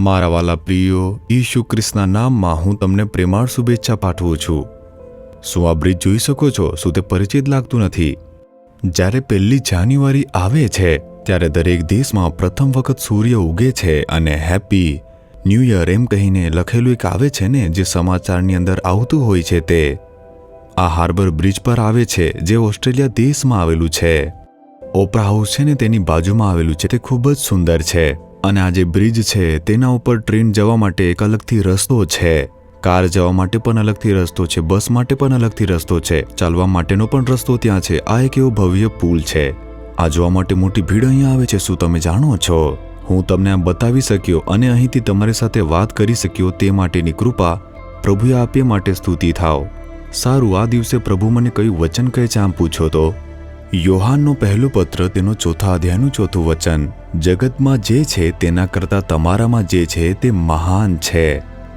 મારા વાલા પ્રિયો, ઈસુ ખ્રિસ્તના નામમાં હું તમને પ્રેમાળ શુભેચ્છા પાઠવું છું। શું આ બ્રિજ જોઈ શકો છો? શું તે પરિચિત લાગતું નથી? જ્યારે 1 જાન્યુઆરી આવે છે ત્યારે દરેક દેશમાં પ્રથમ વખત સૂર્ય ઉગે છે અને હેપી ન્યૂ યર એમ કહીને લખેલું એક આવે છે ને, જે સમાચારની અંદર આવતું હોય છે। તે આ હાર્બર બ્રિજ પર આવે છે, જે ઓસ્ટ્રેલિયા દેશમાં આવેલું છે। ઓપરા હાઉસ છે ને તેની બાજુમાં આવેલું છે। તે ખૂબ જ સુંદર છે અને આ જે બ્રિજ છે તેના ઉપર ટ્રેન જવા માટે એક અલગથી રસ્તો છે, કાર જવા માટે પણ અલગથી રસ્તો છે, બસ માટે પણ અલગથી રસ્તો છે, ચાલવા માટેનો પણ રસ્તો ત્યાં છે। આ એક એવો ભવ્ય પુલ છે। આ જોવા માટે મોટી ભીડ અહીંયા આવે છે। શું તમે જાણો છો? હું તમને આ બતાવી શક્યો અને અહીંથી તમારી સાથે વાત કરી શક્યો તે માટેની કૃપા પ્રભુએ આપી માટે સ્તુતિ થાવ। સારું, આ દિવસે પ્રભુ મને કયું વચન કહે છે આમ પૂછો તો યોહાનનો પહેલો પત્ર તેનો 4થા અધ્યાયનું 4થું વચન, જગતમાં જે છે તેના કરતાં તમારામાં જે છે તે મહાન છે।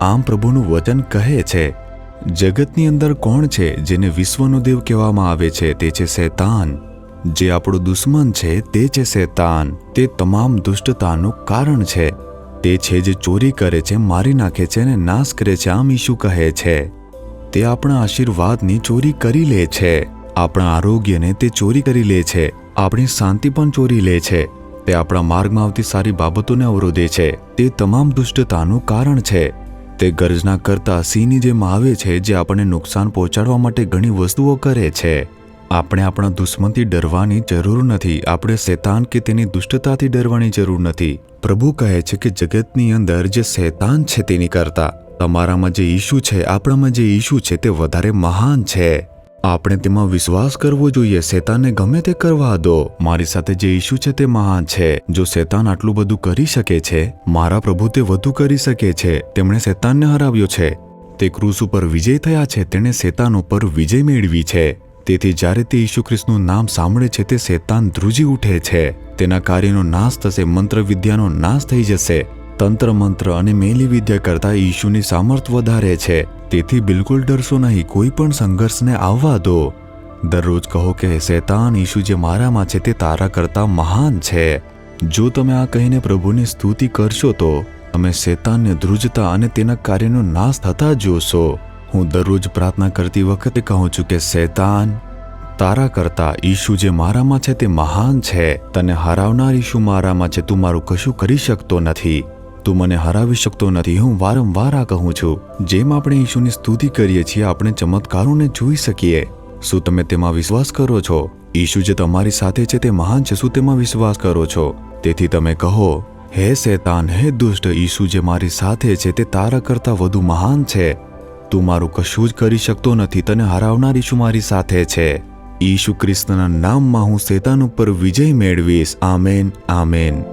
આમ પ્રભુનું વચન કહે છે। જગતની અંદર કોણ છે જેને વિશ્વનો દેવ કહેવામાં આવે છે? તે છે શૈતાન। જે આપણો દુશ્મન છે તે છે શૈતાન। તે તમામ દુષ્ટતાનું કારણ છે। તે છે જે ચોરી કરે છે, મારી નાખે છે અને નાશ કરે છે। આમ ઈસુ કહે છે તે આપણા આશીર્વાદની ચોરી કરી લે છે, આપણા આરોગ્યને તે ચોરી કરી લે છે, આપણી શાંતિ પણ ચોરી લે છે, તે આપણા માર્ગમાં આવતી સારી બાબતોને અવરોધે છે। તે તમામ દુષ્ટતાનું કારણ છે। તે ગર્જના કરતા સિંહની જેમ આવે છે, જે આપણને નુકસાન પહોંચાડવા માટે ઘણી વસ્તુઓ કરે છે। આપણે આપણા દુશ્મનથી ડરવાની જરૂર નથી, આપણે શૈતાન કે તેની દુષ્ટતાથી ડરવાની જરૂર નથી। પ્રભુ કહે છે કે જગતની અંદર જે શૈતાન છે તેની કરતા તમારામાં જે ઈસુ છે, આપણામાં જે ઈસુ છે તે વધારે મહાન છે। આપણે તેમાં વિશ્વાસ કરવો જોઈએ। શૈતાનને ગમે તે કરવા દો, મારી સાથે જે ઈસુ છે તે મહાન છે। જો શૈતાન આટલું બધું કરી શકે છે, મારા પ્રભુ તે વધુ કરી શકે છે। તેમણે શૈતાનને હરાવ્યો છે, તે ક્રૂસ ઉપર વિજય થયા છે, તેણે શૈતાન ઉપર વિજય મેળવી છે। તેથી જ્યારે તે ઈસુ ખ્રિસ્તનું નામ સાંભળે છે તે શૈતાન ધ્રુજી ઉઠે છે, તેના કાર્યનો નાશ થશે, મંત્ર વિદ્યાનો નાશ થઈ જશે। તંત્ર મંત્ર અને મેલી વિદ્યા કરતાં ઈશુની સામર્થ વધારે છે। તેથી બિલકુલ ડરશો નહીં, કોઈ પણ સંઘર્ષને આવવા દો। દરરોજ કહો કે શૈતાન, ઈસુ જે મારામાં છે તે તારા કરતાં મહાન છે। જો તમે આ કહીને પ્રભુની સ્તુતિ કરશો તો તમે શૈતાનને ધ્રુજતા અને તેના કાર્યનો નાશ થતા જોશો। હું દરરોજ પ્રાર્થના કરતી વખતે કહું છું કે શૈતાન, તારા કરતાં ઈસુ જે મારામાં છે તે મહાન છે। તને હરાવનાર ઈસુ મારામાં છે। તું મારું કશું કરી શકતો નથી, તું મને હરાવી શકતો નથી। હું વારંવાર આ કહું છું। જેમ આપણે ઈશુની સ્તુતિ કરીએ છીએ, આપણે ચમત્કારોને જોઈ શકીએ। શું તમે તેમાં વિશ્વાસ કરો છો? ઈસુ જે તમારી સાથે છે તે મહાન છે। શું તેમાં વિશ્વાસ કરો છો? તેથી તમે કહો, હે શૈતાન, હે દુષ્ટ, ઈસુ જે મારી સાથે છે તે તારા કરતાં વધુ મહાન છે। તું મારું કશું જ કરી શકતો નથી, તને હરાવનાર ઈસુ મારી સાથે છે। ઈસુ ખ્રિસ્તના નામમાં હું શૈતાન ઉપર વિજય મેળવીશ। Amen, amen.